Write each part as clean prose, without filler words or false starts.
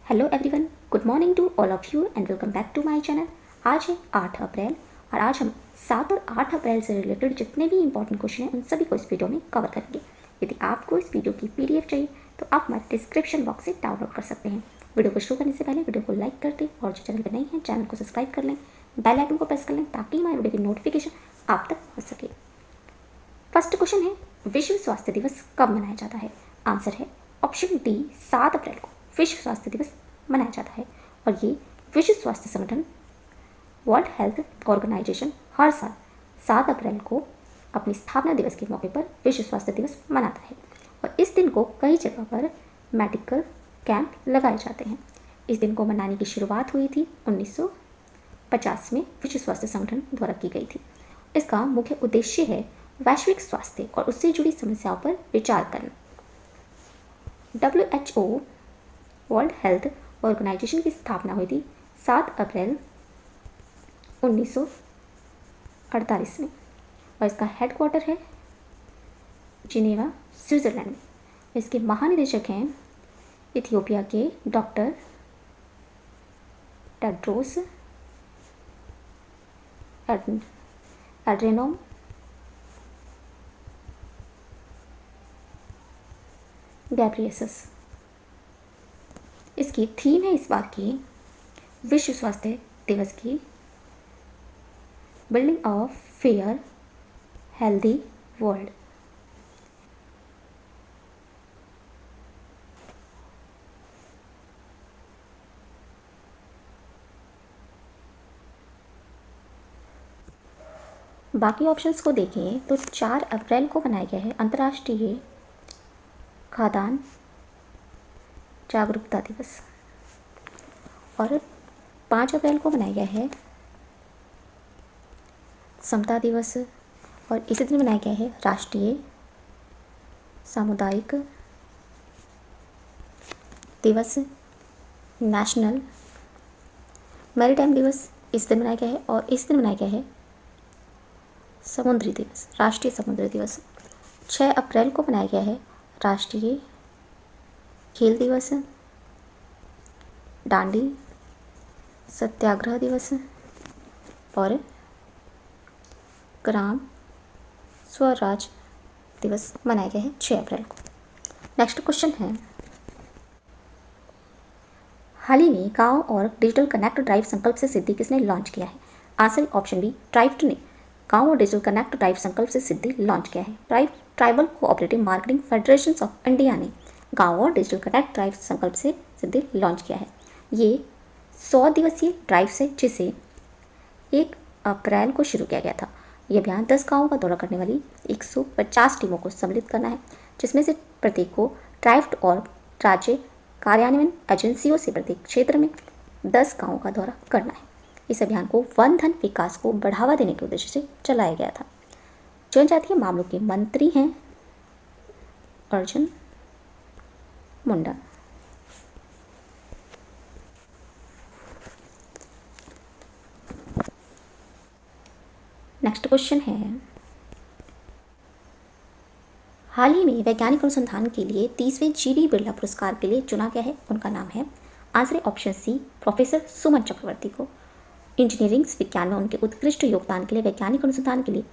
Hello everyone, good morning to all of you and welcome back to my channel. आज है 8 अप्रैल और आज हम 7 और 8 अप्रैल से रिलेटेड जितने भी इंपॉर्टेंट क्वेश्चन हैं उन सभी को इस वीडियो में कवर करेंगे। यदि आपको इस वीडियो की पीडीएफ चाहिए तो आप हमारे डिस्क्रिप्शन बॉक्स से डाउनलोड कर सकते हैं। वीडियो को शुरू करने से पहले वीडियो को लाइक कर दें और जो चैनल पर नहीं है चैनल को सब्सक्राइब कर लें, बेल आइकन को प्रेस कर लें ताकि हमारे वीडियो की नोटिफिकेशन आप तक पहुँच सके। फर्स्ट क्वेश्चन है, विश्व स्वास्थ्य दिवस कब मनाया जाता है? आंसर है ऑप्शन डी, 7 अप्रैल को विश्व स्वास्थ्य दिवस मनाया जाता है। और ये विश्व स्वास्थ्य संगठन वर्ल्ड हेल्थ ऑर्गेनाइजेशन हर साल 7 अप्रैल को अपनी स्थापना दिवस के मौके पर विश्व स्वास्थ्य दिवस मनाता है। और इस दिन को कई जगह पर मेडिकल कैंप लगाए जाते हैं। इस दिन को मनाने की शुरुआत हुई थी 1950 में विश्व स्वास्थ्य संगठन द्वारा की गई थी। इसका मुख्य उद्देश्य है वैश्विक स्वास्थ्य और उससे जुड़ी समस्याओं पर विचार करना। WHO वर्ल्ड हेल्थ ऑर्गेनाइजेशन की स्थापना हुई थी 7 अप्रैल 1948 में और इसका हेडक्वार्टर है जिनेवा, स्विट्जरलैंड में। इसके महानिदेशक हैं इथियोपिया के डॉक्टर टेड्रोस एड्रेनोम गैब्रियसस। इसकी थीम है इस बार की विश्व स्वास्थ्य दिवस की building of fair healthy world. बाकी ऑप्शंस को देखें तो 4 अप्रैल को मनाया गया है अंतर्राष्ट्रीय खाद्यान्न जागरूकता दिवस और 5 अप्रैल को मनाया गया है समता दिवस और इसी दिन मनाया गया है राष्ट्रीय सामुदायिक दिवस, नेशनल मैरीटाइम दिवस इस दिन मनाया गया है और इस दिन मनाया गया है समुद्री दिवस, राष्ट्रीय समुद्री दिवस। 6 अप्रैल को मनाया गया है राष्ट्रीय खेल दिवस, डांडी सत्याग्रह दिवस और ग्राम स्वराज दिवस मनाया गया है 6 अप्रैल को। नेक्स्ट क्वेश्चन है, हाल ही में गांव और डिजिटल कनेक्ट ड्राइव संकल्प से सिद्धि किसने लॉन्च किया है? आंसर ऑप्शन बी, ट्राइब्ट ने गांव और डिजिटल कनेक्ट ड्राइव संकल्प से सिद्धि लॉन्च किया है। Tribal cooperative marketing federation of India ने गांव और डिजिटल कनेक्ट ड्राइव संकल्प से सिद्धि लॉन्च किया है। ये 100 दिवसीय ड्राइव से जिसे 1 अप्रैल को शुरू किया गया था। यह अभियान 10 गाँवों का दौरा करने वाली 150 टीमों को सम्मिलित करना है, जिसमें से प्रत्येक को ट्राइब्ट और राज्य कार्यान्वयन एजेंसियों से प्रत्येक क्षेत्र में 10 गाँवों का दौरा करना है। इस अभियान को वन धन विकास को बढ़ावा देने के उद्देश्य से चलाया गया था। जनजातीय मामलों के मंत्री हैं अर्जुन मुंडा। नेक्स्ट क्वेश्चन है, हाल ही में वैज्ञानिक अनुसंधान के लिए 30वें जीडी बिरला पुरस्कार के लिए चुना गया है। उनका नाम है, आंसर ऑप्शन सी, प्रोफेसर सुमन चक्रवर्ती को। इंजीनियरिंग विज्ञान में उनके उत्कृष्ट योगदान के लिए वैज्ञानिक अनुसंधान के लिए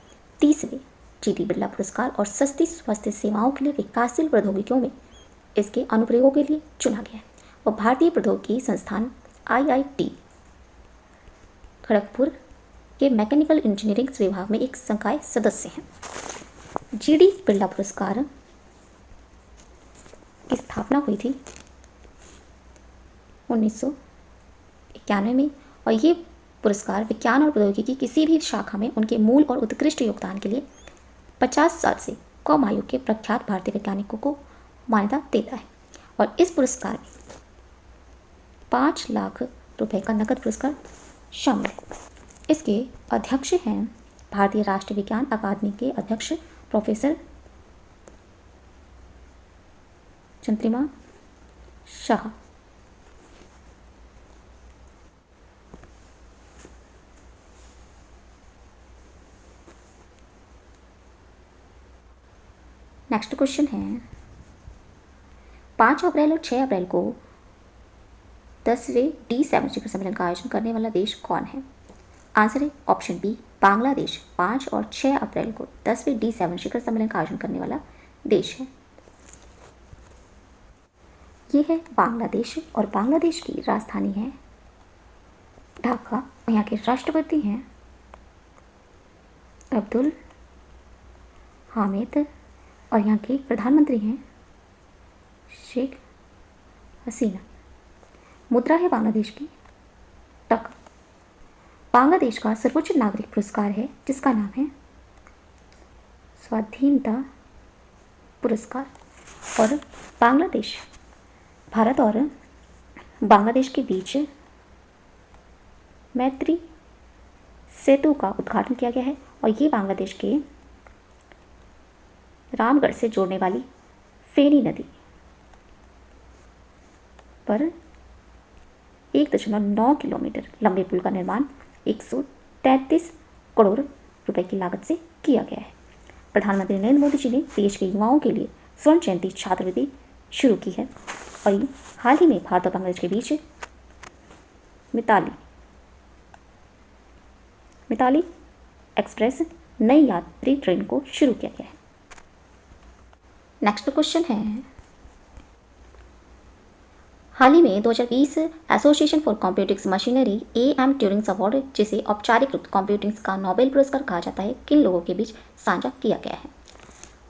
30वें जीडी बिरला पुरस्कार और सस्ती स्वास्थ्य सेवाओं के लिए विकासशील प्रौद्योगिकियों में इसके अनुप्रयोगों के लिए चुना गया है। वह भारतीय प्रौद्योगिकी संस्थान IIT खड़गपुर के मैकेनिकल इंजीनियरिंग विभाग में एक संकाय सदस्य हैं। जीडी बिरला पुरस्कार की स्थापना हुई थी 1991 में और ये पुरस्कार विज्ञान और प्रौद्योगिकी की किसी भी शाखा में उनके मूल और उत्कृष्ट योगदान के लिए 50 साल से कम आयु के प्रख्यात भारतीय वैज्ञानिकों को मान्यता देता है। और इस पुरस्कार में 5 लाख रुपए का नकद पुरस्कार शामिल है। इसके अध्यक्ष हैं भारतीय राष्ट्रीय विज्ञान अकादमी के अध्यक्ष professor Chandrima Shah. Next question है, 5 अप्रैल और 6 अप्रैल को 10वें D7 शिखर सम्मेलन का आयोजन करने वाला देश कौन है? आंसर है ऑप्शन बी बांग्लादेश। 5 और 6 अप्रैल को 10वें D7 शिखर सम्मेलन का आयोजन करने वाला देश है। ये है बांग्लादेश और बांग्लादेश की राजधानी है ढाका। यहाँ के राष्ट्रपति हैं अब्दुल हामिद और यहाँ के प्रधानमंत्री हैं शेख हसीना। मुद्रा है बांग्लादेश की टका। बांग्लादेश का सर्वोच्च नागरिक पुरस्कार है जिसका नाम है स्वाधीनता पुरस्कार। और बांग्लादेश, भारत और बांग्लादेश के बीच मैत्री सेतु का उद्घाटन किया गया है और ये बांग्लादेश के रामगढ़ से जोड़ने वाली फेनी नदी पर 1.9 किलोमीटर लंबे पुल का निर्माण 133 करोड़ रुपए की लागत से किया गया है। प्रधानमंत्री नरेंद्र मोदी जी ने देश के युवाओं के लिए स्वर्ण जयंती छात्रवृत्ति शुरू की है और हाल ही में भारत और बांग्लादेश के बीच मिताली एक्सप्रेस नई यात्री ट्रेन को शुरू किया गया है। नेक्स्ट क्वेश्चन है, हाल ही में 2020 association for computing machinery AM Turing award, जिसे औपचारिक रूप कंप्यूटिंग का नोबेल पुरस्कार कहा जाता है, किन लोगों के बीच साझा किया गया है?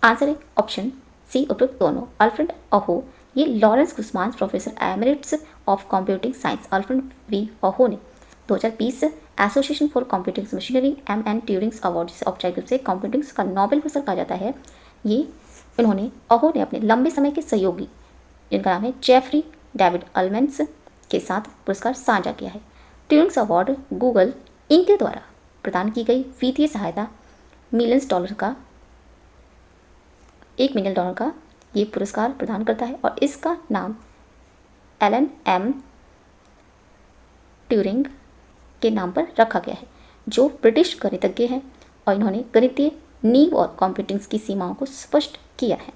आंसर है ऑप्शन सी उपरोक्त दोनों। अल्फ्रेड अहो, ये Lawrence Gussman professor emeritus of computing science Alfred V Aho ने 2020 association for computing machinery MN Turing award, जिसे औपचारिक रूप से कंप्यूटिंग का नोबेल पुरस्कार कहा जाता है, ये अहो ने अपने लंबे समय के सहयोगी जिनका नाम है जेफरी डेविड अल्मेंस के साथ पुरस्कार साझा किया है। ट्यूरिंग अवार्ड गूगल इंक के द्वारा प्रदान की गई वित्तीय सहायता $1 मिलियन का ये पुरस्कार प्रदान करता है और इसका नाम एलन M ट्यूरिंग के नाम पर रखा गया है, जो ब्रिटिश गणितज्ञ हैं और इन्होंने गणितीय नींव और कंप्यूटिंग की सीमाओं को स्पष्ट किया है।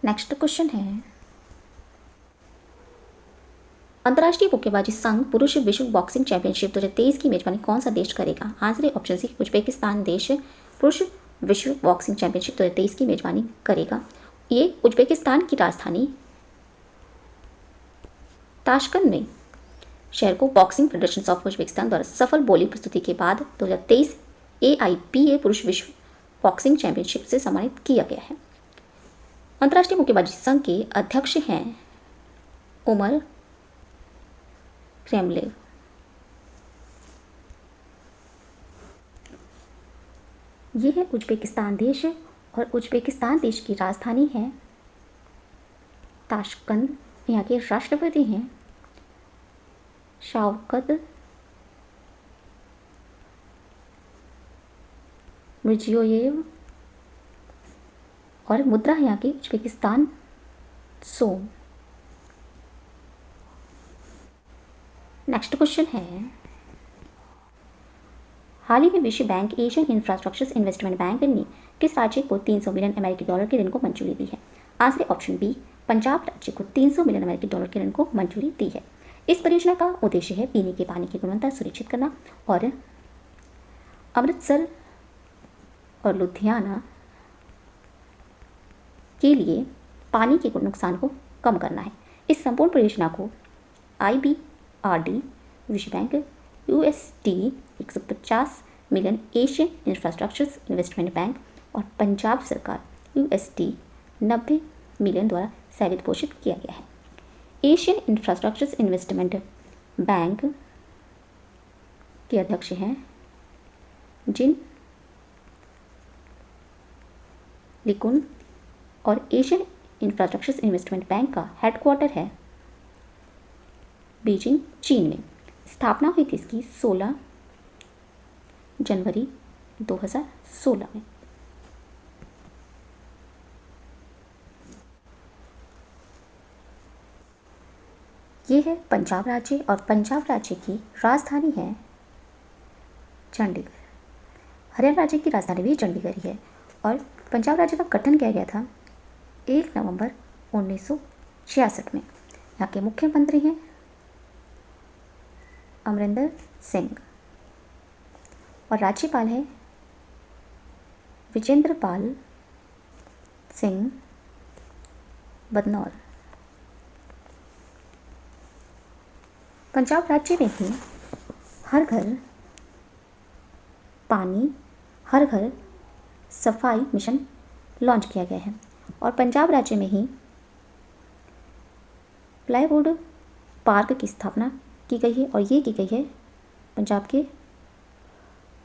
नेक्स्ट क्वेश्चन है, अंतर्राष्ट्रीय मुक्केबाजी संघ पुरुष विश्व बॉक्सिंग चैंपियनशिप 2023 की मेजबानी कौन सा देश करेगा? आंसर है ऑप्शन सी उज्बेकिस्तान देश पुरुष विश्व बॉक्सिंग चैंपियनशिप 2023 की मेजबानी करेगा। ये उज्बेकिस्तान की राजधानी ताशकंद में शहर को बॉक्सिंग फेडरेशन ऑफ उज्बेकिस्तान द्वारा सफल बोली प्रस्तुति के बाद 2023 AIPA पुरुष विश्व बॉक्सिंग चैंपियनशिप से सम्मानित किया गया है। अंतर्राष्ट्रीय मुक्केबाजी संघ के अध्यक्ष हैं उमर क्रेमलेव। ये है उज्बेकिस्तान देश और उज्बेकिस्तान देश की राजधानी है ताशकंद। यहाँ के राष्ट्रपति हैं शावकत मिर्जियोयेव और मुद्रा यहाँ की उज्बेकिस्तान सोम। नेक्स्ट क्वेश्चन है, हाल ही में विश्व bank Asian infrastructure investment bank ने किस राज्य को $300 मिलियन के ऋण को मंजूरी दी है? आंसर ऑप्शन बी पंजाब राज्य को $300 मिलियन के ऋण को मंजूरी दी है। इस परियोजना का उद्देश्य है पीने के पानी की गुणवत्ता सुनिश्चित करना और अमृतसर और लुधियाना के लिए पानी के नुकसान को कम करना है। इस संपूर्ण परियोजना को IBRD, विश्व bank USD 150 million, Asian infrastructure investment bank और पंजाब सरकार USD 90 मिलियन द्वारा सह वित्त पोषित किया गया है। एशियन इंफ्रास्ट्रक्चर इन्वेस्टमेंट बैंक के अध्यक्ष हैं जिन लिकुन और एशियन इंफ्रास्ट्रक्चर इन्वेस्टमेंट बैंक का हेडक्वार्टर है बीजिंग, चीन में। स्थापना हुई थी इसकी 16 जनवरी 2016 में। ये है पंजाब राज्य और पंजाब राज्य की राजधानी है चंडीगढ़। हरियाणा राज्य की राजधानी भी चंडीगढ़ ही है। और पंजाब राज्य का गठन किया गया था 1 नवंबर 1966 में। यहाँ के मुख्यमंत्री हैं अमरिंदर सिंह और राज्यपाल है विजेंद्रपाल सिंह बदनौर। पंजाब राज्य में ही हर घर पानी हर घर सफाई मिशन लॉन्च किया गया है। और पंजाब राज्य में ही प्लाईवुड पार्क की स्थापना की गई है और ये की गई है पंजाब के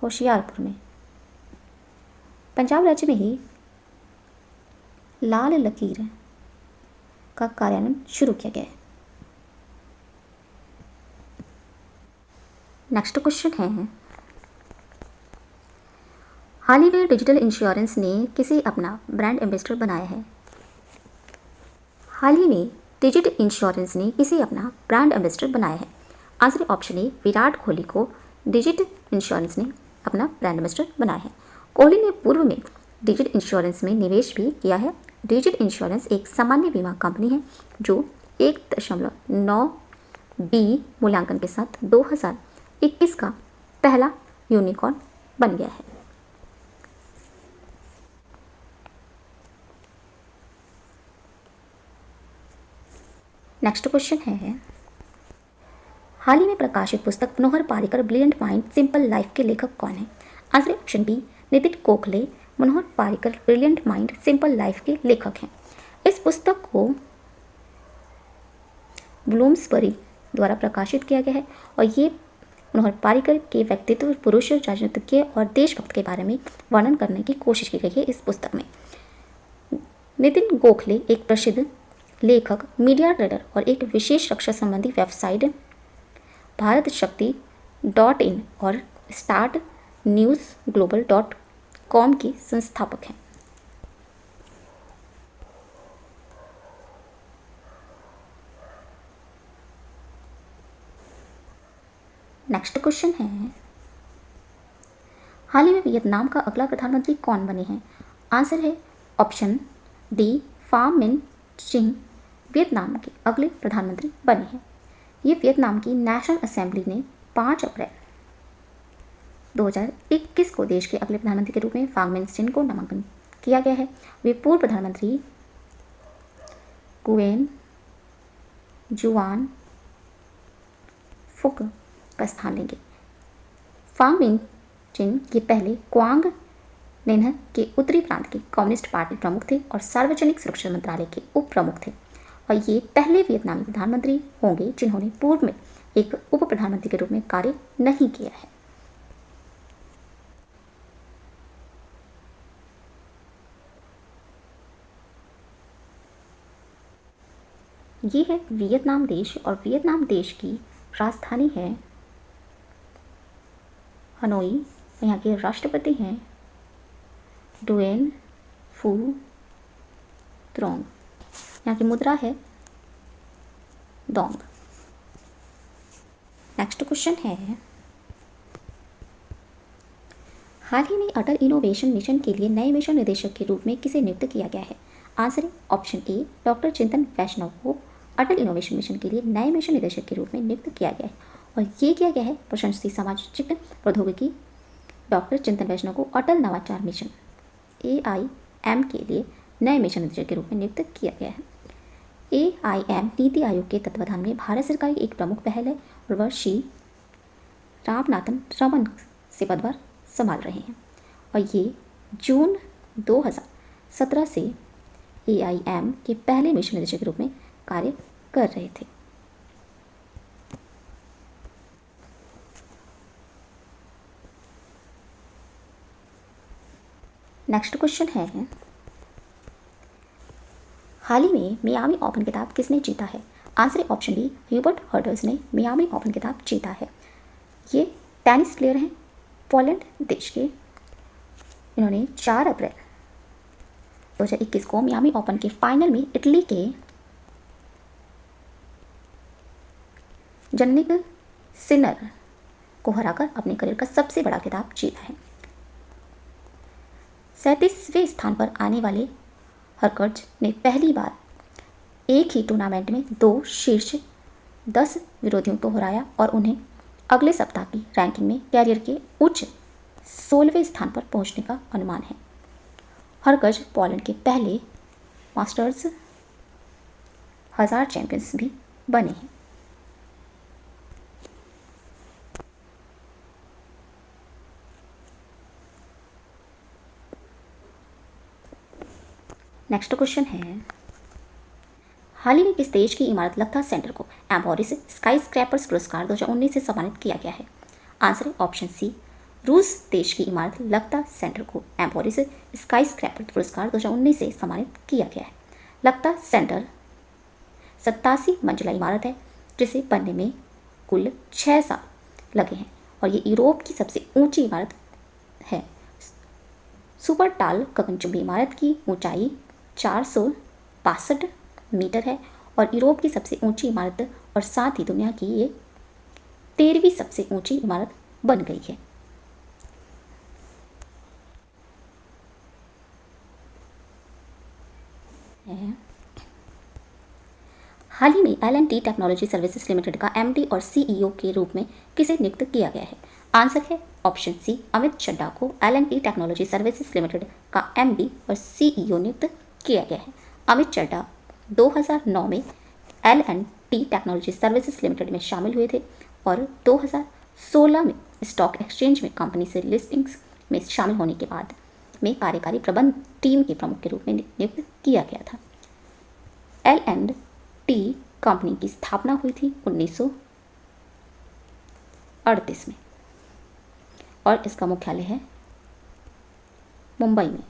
होशियारपुर में। पंजाब राज्य में ही लाल लकीर का कार्यान्वयन शुरू किया गया है। नेक्स्ट क्वेश्चन है, हाल ही में डिजिटल इंश्योरेंस ने किसे अपना ब्रांड एम्बेसडर बनाया है? हाल ही में डिजिटल इंश्योरेंस ने किसे अपना ब्रांड एम्बेसडर बनाया है? आंसर ऑप्शन ए, विराट कोहली को डिजिटल इंश्योरेंस ने अपना ब्रांड एम्बेसडर बनाया है। कोहली ने पूर्व में डिजिटल इंश्योरेंस में निवेश भी किया है। डिजिटल इंश्योरेंस एक सामान्य बीमा कंपनी है जो 1.9 मूल्यांकन के साथ 2021 का पहला यूनिकॉर्न बन गया है। नेक्स्ट क्वेश्चन है, हाल ही में प्रकाशित पुस्तक Manohar Parrikar brilliant mind simple life के लेखक कौन है? Answer option B, Nitin Gokhale Manohar Parrikar brilliant mind simple life के लेखक हैं। इस पुस्तक को ब्लूम्सबरी द्वारा प्रकाशित किया गया है और ये मनोहर पारिकर के व्यक्तित्व, पुरुष, राजनीतिज्ञ और देशभक्त के बारे में वर्णन करने की कोशिश की गई है इस पुस्तक में। नितिन गोखले एक प्रसिद्ध लेखक, मीडिया ट्रेडर और एक विशेष रक्षा संबंधी वेबसाइट भारतशक्ति.in और स्टार्ट न्यूज़ ग्लोबल.com के संस्थापक हैं। नेक्स्ट क्वेश्चन है, हाल ही में वियतनाम का अगला प्रधानमंत्री कौन बने हैं? आंसर है ऑप्शन डी, फाम मिन चिन वियतनाम के अगले प्रधानमंत्री बने हैं। ये वियतनाम की नेशनल असेंबली ने 5 अप्रैल 2021 को देश के अगले प्रधानमंत्री के रूप में फाम मिन चिन को नामांकन किया गया है। वे पूर्व प्रधानमंत्री गुएन जुआन फुक का स्थान लेंगे। फाम मिन चिन ये पहले क्वांग नेन्ह के उत्तरी प्रांत के कम्युनिस्ट पार्टी प्रमुख थे और सार्वजनिक सुरक्षा मंत्रालय के उप प्रमुख थे और ये पहले वियतनामी प्रधानमंत्री होंगे जिन्होंने पूर्व में एक उप प्रधानमंत्री के रूप में कार्य नहीं किया है। ये है वियतनाम देश और वियतनाम देश की राजधानी है हनोई। यहाँ के राष्ट्रपति हैं डुएन फू त्रोंग। यहाँ की मुद्रा है डोंग। नेक्स्ट क्वेश्चन है, हाल ही में अटल इनोवेशन मिशन के लिए नए मिशन निदेशक के रूप में किसे नियुक्त किया गया है? आंसर है ऑप्शन ए, डॉक्टर चिंतन वैष्णव को अटल इनोवेशन मिशन के लिए नए मिशन निदेशक के रूप में नियुक्त किया गया है और ये किया गया है प्रशंसित सामाजिक प्रौद्योगिकी डॉक्टर चिंतन वैष्णव को अटल नवाचार मिशन AIM के लिए नए मिशन निदेशक के रूप में नियुक्त किया गया है। AIM नीति आयोग के तत्वाधान में भारत सरकार की एक प्रमुख पहल है और वह श्री रामनाथन रमन से पदभार संभाल रहे हैं और ये जून 2017 से AIM के पहले मिशन निदेशक के रूप में कार्य कर रहे थे। नेक्स्ट क्वेश्चन है, हाल ही में मियामी ओपन खिताब किसने जीता है? Answer option D, Hubert hertz ने मियामी ओपन खिताब जीता है। ये टेनिस प्लेयर हैं पोलैंड देश के। इन्होंने 4 अप्रैल 2021 को मियामी ओपन के फाइनल में इटली के जन्निक सिनर को हराकर अपने करियर का सबसे बड़ा खिताब जीता है। 37वें स्थान पर आने वाले हरकत ने पहली बार एक ही टूर्नामेंट में 2 शीर्ष 10 विरोधियों को हराया और उन्हें अगले सप्ताह की रैंकिंग में कैरियर के उच्च 16वें स्थान पर पहुंचने का अनुमान है। हरकत पोलैंड के पहले मास्टर्स 1000 चैंपियंस भी बने हैं। नेक्स्ट क्वेश्चन है, हाल ही में किस देश की इमारत लक्था सेंटर को एम्बोरिस स्काई स्क्रैपर्स पुरस्कार 2019 से सम्मानित किया गया है? आंसर है ऑप्शन सी, रूस देश की इमारत लक्था सेंटर को एम्बोरिस स्काई स्क्रैपर पुरस्कार 2019 से सम्मानित किया गया है। लक्था सेंटर 87 मंजिला इमारत है जिसे बनने में कुल 6 साल लगे हैं और ये यूरोप की सबसे ऊंची इमारत है। सुपर टाल गगनचुंबी इमारत की ऊंचाई 462 मीटर है और यूरोप की सबसे ऊंची इमारत और साथ ही दुनिया की ये 13वीं सबसे ऊंची इमारत बन गई है। हाल ही में L&T टेक्नोलॉजी सर्विसेज लिमिटेड का MD और CEO के रूप में किसे नियुक्त किया गया है? आंसर है ऑप्शन सी, अमित चड्ढा को L&T टेक्नोलॉजी सर्विसेज लिमिटेड का MD और CEO नियुक्त किया गया है। अमित चड्ढा 2009 में L&T टेक्नोलॉजी सर्विसेज लिमिटेड में शामिल हुए थे और 2016 में स्टॉक एक्सचेंज में कंपनी से लिस्टिंग्स में शामिल होने के बाद में कार्यकारी प्रबंध टीम के प्रमुख के रूप में नियुक्त किया गया था। L&T कंपनी की स्थापना हुई थी 1938 में और इसका मुख्यालय है मुंबई में।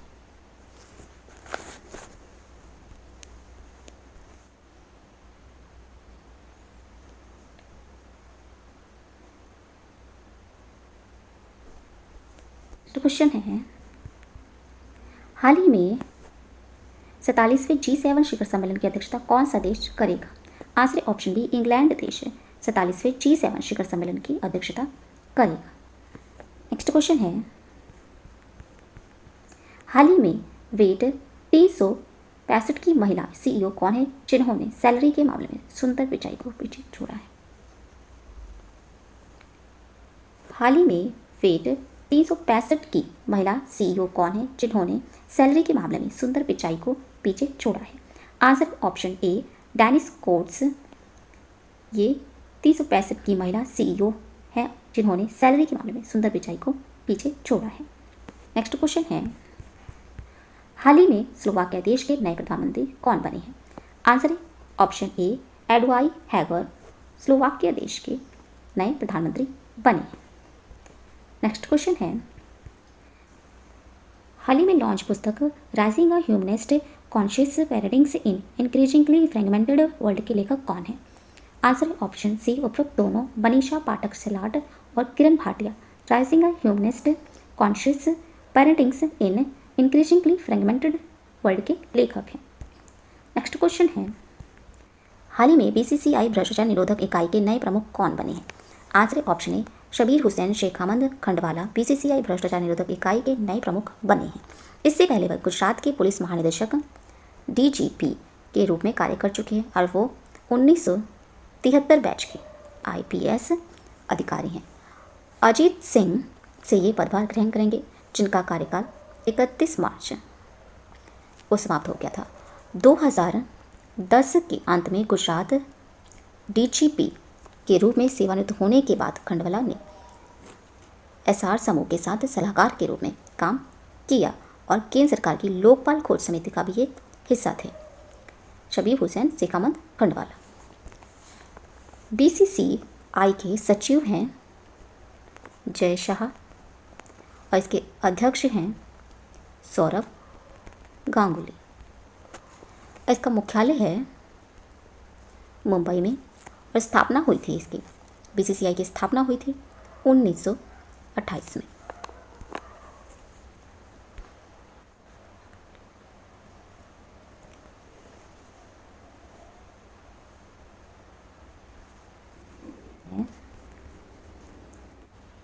तो क्वेश्चन है, हाल ही में 47वें G7 शिखर सम्मेलन की अध्यक्षता कौन सा देश करेगा? आंसर ऑप्शन बी, इंग्लैंड देश 47वें G7 शिखर सम्मेलन की अध्यक्षता करेगा। नेक्स्ट क्वेश्चन है, हाल ही में वेट 365 की महिला CEO कौन है जिन्होंने सैलरी के मामले में सुंदर पिचाई को पीछे छोड़ा है? हाल ही में वेट 365 की महिला CEO कौन है जिन्होंने सैलरी के मामले में सुंदर पिचाई को पीछे छोड़ा है? Answer option A, Dennis Coates. ये 365 की महिला CEO है जिन्होंने सैलरी के मामले में सुंदर पिचाई को पीछे छोड़ा है। नेक्स्ट क्वेश्चन है, हाल ही में स्लोवाकिया देश के नए प्रधानमंत्री कौन बने हैं? आंसर है ऑप्शन ए, एडवाई हैगर स्लोवाकिया देश के नए प्रधानमंत्री बने हैं। नेक्स्ट क्वेश्चन है, हाल ही में लॉन्च पुस्तक राइजिंग अ ह्यूमनिस्ट कॉन्शियस पैराडिग्म्स इन इंक्रीजिंगली फ्रेगमेंटेड वर्ल्ड के लेखक कौन है? आंसर ऑप्शन सी, उपरोक्त दोनों मनीषा पाठक सलाट और किरण भाटिया राइजिंग अ ह्यूमनिस्ट कॉन्शियस पैराडिग्म्स इन इंक्रीजिंगली फ्रेगमेंटेड वर्ल्ड के लेखक हैं। नेक्स्ट क्वेश्चन है, हाल ही में BCCI भ्रष्टाचार निरोधक इकाई के नए प्रमुख कौन बने हैं? Answer option A, Shabbir Hussain Shekhadam Khandwawala BCCI भ्रष्टाचार निरोधक इकाई के नए प्रमुख बने हैं। इससे पहले वह गुजरात के पुलिस महानिदेशक DGP के रूप में कार्य कर चुके हैं और वो 1973 बैच के IPS अधिकारी हैं। अजीत सिंह से ये पदभार ग्रहण करेंगे जिनका कार्यकाल 31 मार्च को समाप्त हो गया था। 2010 के अंत में गुजरात DGP के रूप में सेवानिवृत्त होने के बाद खंडवाला ने SR समूह के साथ सलाहकार के रूप में काम किया और केंद्र सरकार की लोकपाल खोज समिति का भी ये हिस्सा थे। शबीर हुसैन शेखामंद खंडवाला BCCI के सचिव हैं जय शाह और इसके अध्यक्ष हैं सौरभ गांगुली। इसका मुख्यालय है मुंबई में और स्थापना हुई थी इसकी BCCI की स्थापना हुई थी 1928 में।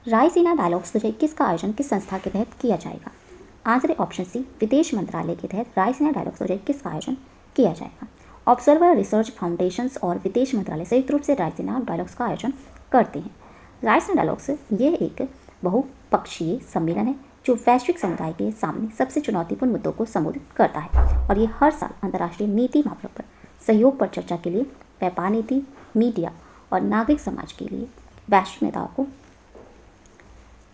रायसीना डायलॉग्स किसका आयोजन किस संस्था के तहत किया जाएगा? आंसर है ऑप्शन सी, विदेश मंत्रालय के तहत रायसीना डायलॉग प्रोजेक्ट किसका आयोजन किया जाएगा। ऑब्जर्वर रिसर्च फाउंडेशंस और विदेश मंत्रालय संयुक्त रूप से रायसीना डायलॉग्स का आयोजन करते हैं। रायसीना डायलॉग्स ये एक बहुपक्षीय सम्मेलन है जो वैश्विक समुदाय के सामने सबसे चुनौतीपूर्ण मुद्दों को संबोधित करता है और ये हर साल अंतर्राष्ट्रीय नीति मामलों पर सहयोग पर चर्चा के लिए व्यापार नीति, मीडिया और नागरिक समाज के लिए वैश्विक नेताओं को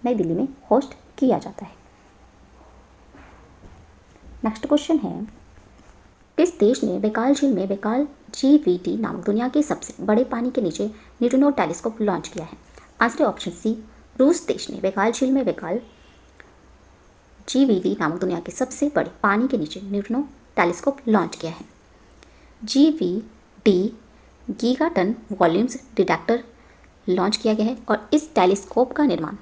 नई दिल्ली में होस्ट किया जाता है। नेक्स्ट क्वेश्चन है, किस देश ने बेकाल झील में बेकाल GVT नामक दुनिया के सबसे बड़े पानी के नीचे न्यूट्रिनो टेलीस्कोप लॉन्च किया है। आंसर है ऑप्शन सी, रूस देश ने बेकाल झील में बेकाल GVT नामक दुनिया के सबसे बड़े पानी के नीचे न्यूट्रिनो टेलीस्कोप लॉन्च किया है। GVT gigaton volumes detector launch किया गया है और इस टेलीस्कोप का निर्माण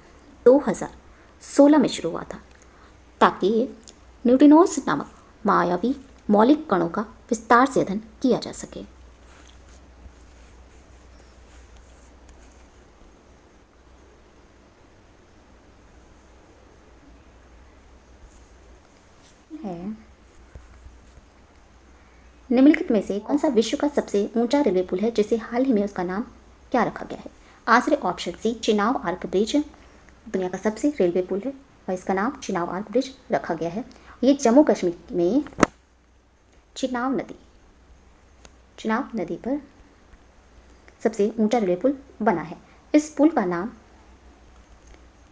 2016 में शुरू हुआ था ताकि न्यूट्रिनोस नामक मायावी मौलिक कणों का विस्तार से अध्ययन किया जा सके। निम्नलिखित में से कौन सा विश्व का सबसे ऊंचा रेलवे पुल है जिसे हाल ही में उसका नाम क्या रखा गया है। आंसर है option C, Chenab arch bridge दुनिया का सबसे रेलवे पुल है और इसका नाम चिनाब आर्क ब्रिज रखा गया है। ये जम्मू कश्मीर में चिनाब नदी पर सबसे ऊंचा रेलवे पुल बना है। इस पुल का नाम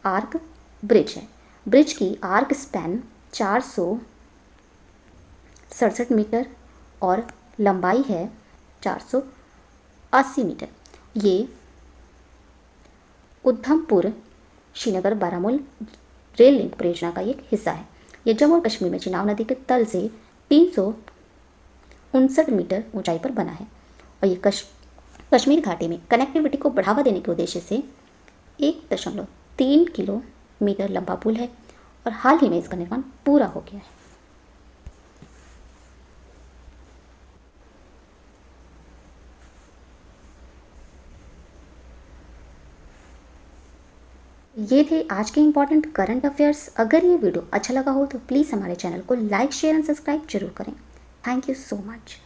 आर्क ब्रिज है। ब्रिज की आर्क स्पैन 467 मीटर और लंबाई है 480 मीटर। ये उधमपुर श्रीनगर बारामूला रेल लिंक परियोजना का एक हिस्सा है। यह जम्मू और कश्मीर में चिनाब नदी के तल से 359 मीटर ऊंचाई पर बना है और ये कश्मीर घाटी में कनेक्टिविटी को बढ़ावा देने के उद्देश्य से 1.3 किलोमीटर लंबा पुल है और हाल ही में इसका निर्माण पूरा हो गया है। ये थे आज के इंपॉर्टेंट करंट अफेयर्स। अगर ये वीडियो अच्छा लगा हो तो प्लीज़ हमारे चैनल को लाइक, शेयर एंड सब्सक्राइब जरूर करें। Thank you so much.